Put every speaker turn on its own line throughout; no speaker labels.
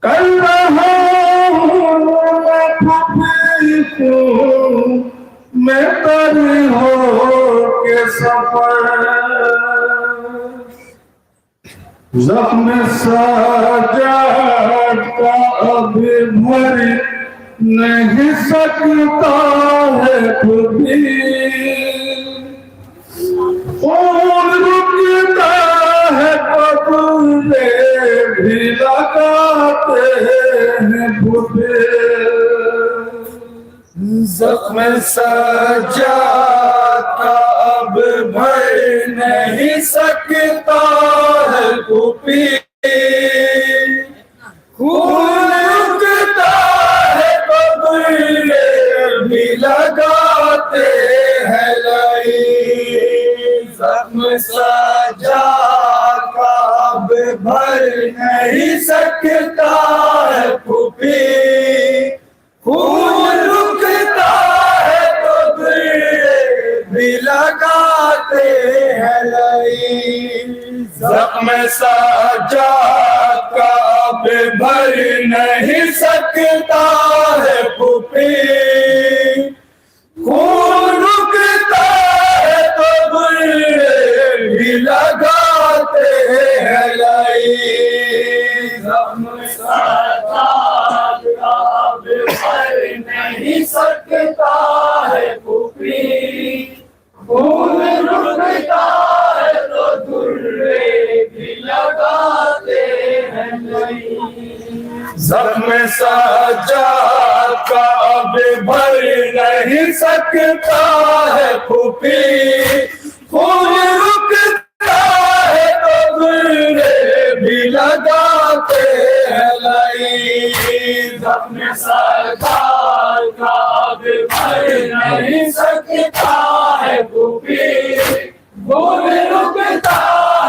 कर रहा हूँ मैं खुफी को मैं तरी हो के सफर जख्म साजाद का अभी भर नहीं सकता है खुदी खून रुकता है पगले भी लगाते हैं खुदे जख्म सजा का अब भर नहीं सकता है खुदी खून रुकता है पगले भी लगाते हैं लाई जख्म सजा का अब भर नहीं सकता है खुदी खून रुकता है तो दिल भी लगाते हैं लाई जख्म सजा का अब भर नहीं सकता है खुदी खून रुकता है तो दिल भी लगाते हैं लाई जख्म सजा का अब भर नहीं सकता है खुदी खून रुकता है तो दुर्रे भी लगाते हैं लाई जख्म सजा का अब भर नहीं सकता है खुदी खून रुकता है तो दुर्रे भी लगाते हैं लाई जख्म सजा का अब भर नहीं सकता है खुदी खून रुकता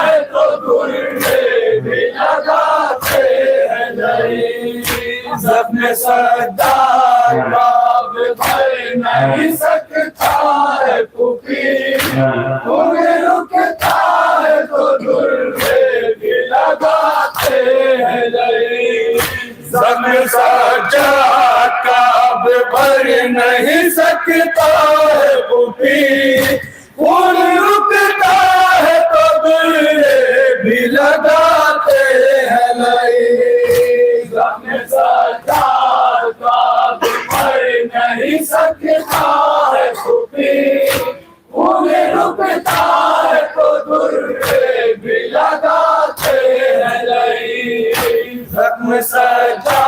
है तो दुर्रे भी लगाते हैं लाई जख्म सजा का अब भर नहीं सकता है खुदी खून रुकता है तो दुर्रे भी लगाते हैं लाई जख्म सजा का अब भर नहीं सकता है खुदी खून रुकता है तो दुर्रे भी लगाते हैं लाई जख्म सजा का अब भर नहीं सकता है खुदी खून रुकता है तो दुर्रे भी लगाते हैं लाई जख्म सजा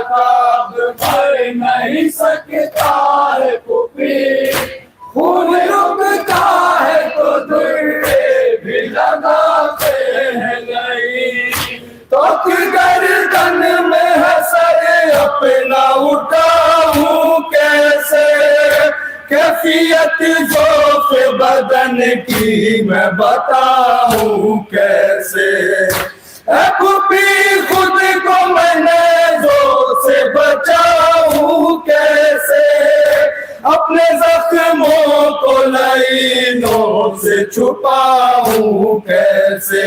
का अब भर नहीं सकता है खुदी खून रुकता है तो दुर्रे भी लगाते हैं लाई तो गर्दन में है सर अपना उठाऊं कैसे कैफियत जोफ बदन की मैं बताऊं कैसे खुदी खुद को मैंने जोर से बचाऊं कैसे अपने जख्मों को लाइनों से छुपाऊं कैसे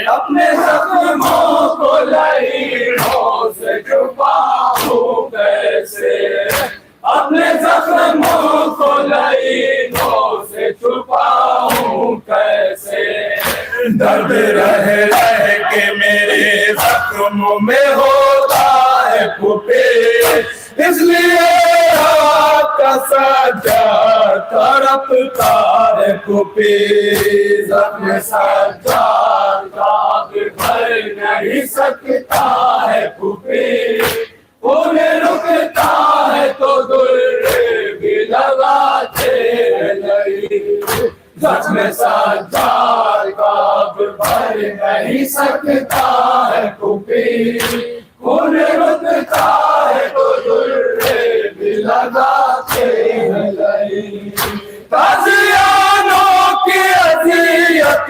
अपने जख्मों को लाइनों से छुपाऊं कैसे अपने जख्मों को लाइनों से छुपाऊं कैसे दर्द रह के मेरे जख्मों में होता है फूटे इसलिए आपका सजा तड़पता है फूटे जख्म सजा का भर नहीं सकता है फूटे खून रुकता है तो दुर्रे भी लगाते हैं जख्म सजा का भर नहीं सकता है फूटे खून रुकता है तो दुर्रे भी लगाते हैं ताज़ियानों की अज़ियत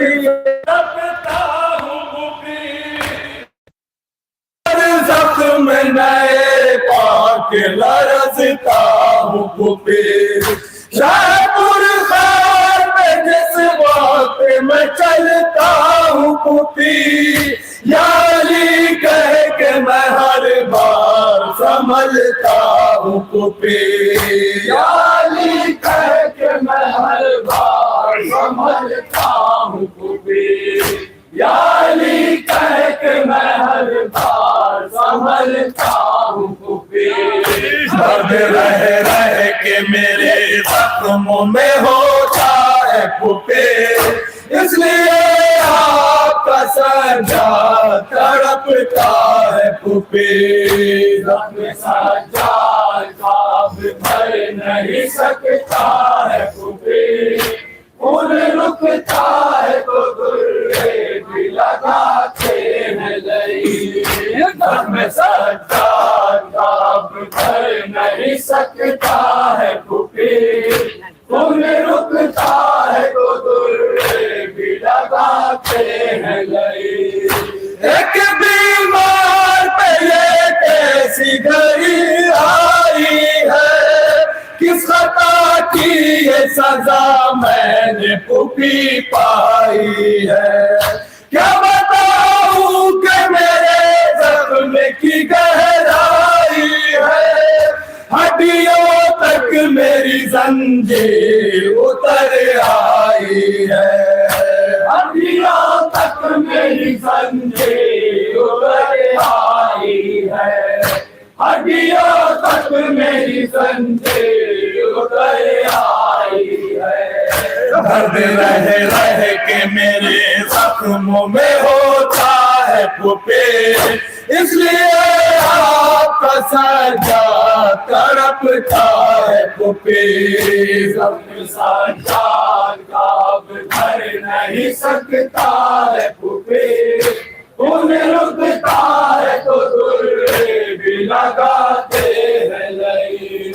रखता हूँ जख्म नए पाक लरजता हूँ शाहपुर खार में जिस वक्त मैं चलता हूँ पुपी याली कह के मैं संभलता हूँ फूफी।
याली कह के मैं हर बार संभलता हूँ फूफी। याली कह के मैं हर बार संभलता हूँ फूफी।
दर्द रह रह के मेरे जख्मों में होता है फूफी, इसलिए आपका सजा तड़पता है फूफी।
जख्म सज्जाद काब भर नहीं सकता है फूफी। खून रुकता है तो दुर्रे भी लगाते हैं लई। जख्म सज्जाद काब भर नहीं सकता है फूफी। खून रुकता है तो दुर्रे भी लगाते हैं लई।
एक बीमार पे ये कैसी घड़ी आई है, किस खता की ये सजा मैंने फूफी पाई है। क्या बताऊं कि मेरे जख्म की गहराई है, हड्डियों तक मेरी जंजीर उतर आई है।
हड्डियों तक मेरी जंजीर उतर आई है। हड्डियों तक मेरी जंजीर उतर आई है।
दर्द रह रह के मेरे जख्मों में होता है फूफी, इसलिए आपका सजा तड़पता है फूफी।
जख्म सज्जाद काब भर नहीं सकता है फूफी। खून रुकता है तो दुर्रे भी लगाते हैं लई।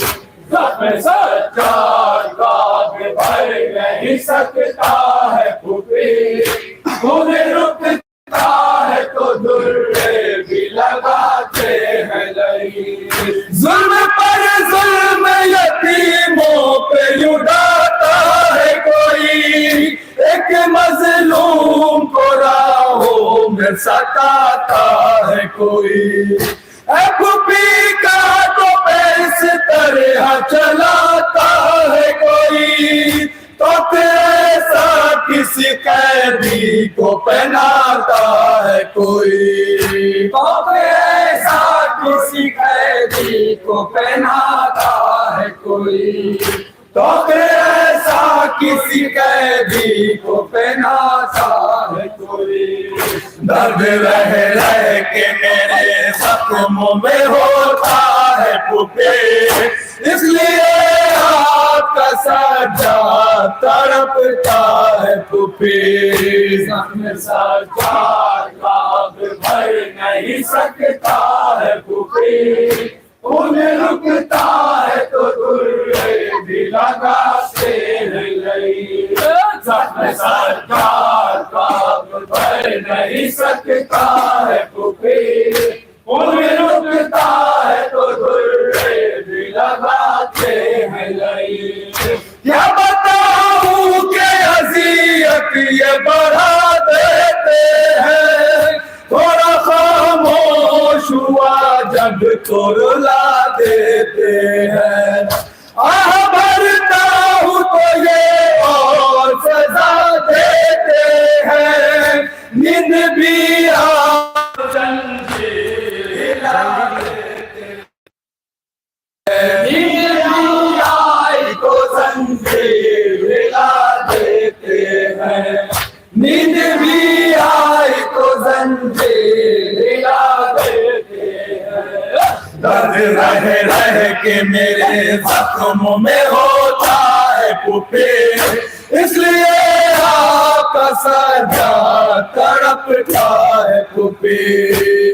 जख्म सज्जाद काब भर नहीं सकता है फूफी। खून रुकता है तो दुर्रे भी लगाते हैं लई।
जुल्म पर जुल्म यतीमों पे लुटाता है कोई, एक मजलूम को राहों में सताता है कोई। फूफी का तो इस तरह चलाता है कोई, तो ऐसा किसी कैदी को पहनाता है कोई।
तो ऐसा किसी कैदी को पहनाता है कोई।
तो ऐसा किसी कैदी को पहनाता है कोई। दर्द रह रह के मेरे जख्मों में होता है फूफी, इसलिए आपका सजा तड़पता है फूफी।
जख्म सज्जाद काब भर नहीं सकता है फूफी। खून रुकता है तो दुर्रे भी लगाते हैं लई। जख्म सज्जाद काब भर नहीं सकता है फूफी। खून रुकता है तो दुर्रे भी लगाते हैं लई।
क्या बताऊं कि अज़ियत ये बढ़ा देते हैं, थोड़ा खामोश हुआ जब तो रुला देते हैं। आह भरता हूँ तो ये और सजा देते हैं, नींद भी
आई तो जंजीर हिला देते हैं।
नींद भी आई तो
जंजीर हिला देते हैं।
दर्द रह रह के मेरे जख्मों में होता है फूफी, इसलिए आपका सजा तड़पता है फूफी।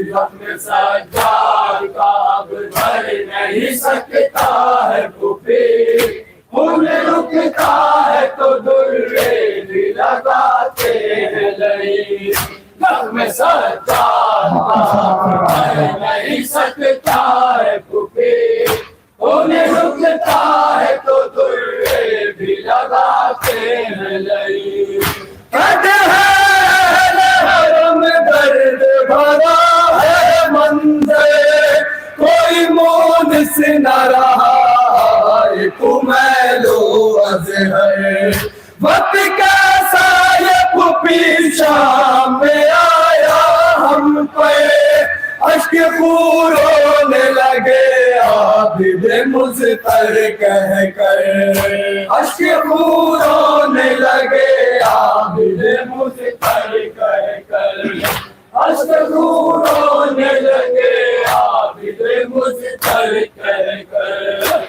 जख्म सज्जाद काब भर नहीं सकता है फूफी। खून रुकता है तो दुर्रे भी लगाते हैं लई। जख्म सज्जाद काब भर नहीं सकता है फूफी। खून रुकता है तो दुर्रे भी लगाते हैं लई।
कहते हैं लहरों में दर्द भरा है मंजर, कोई मोड़ न रहा कुमैलो अज़हर। वक्त कैसा ये पीछा में आया हम पे, अश्क खून रोने लगे आबिद मुज़्तर कह कर, अश्क खून रोने लगे आबिद मुज़्तर कह कर, अश्क खून रोने लगे आबिद मुज़्तर कह कर।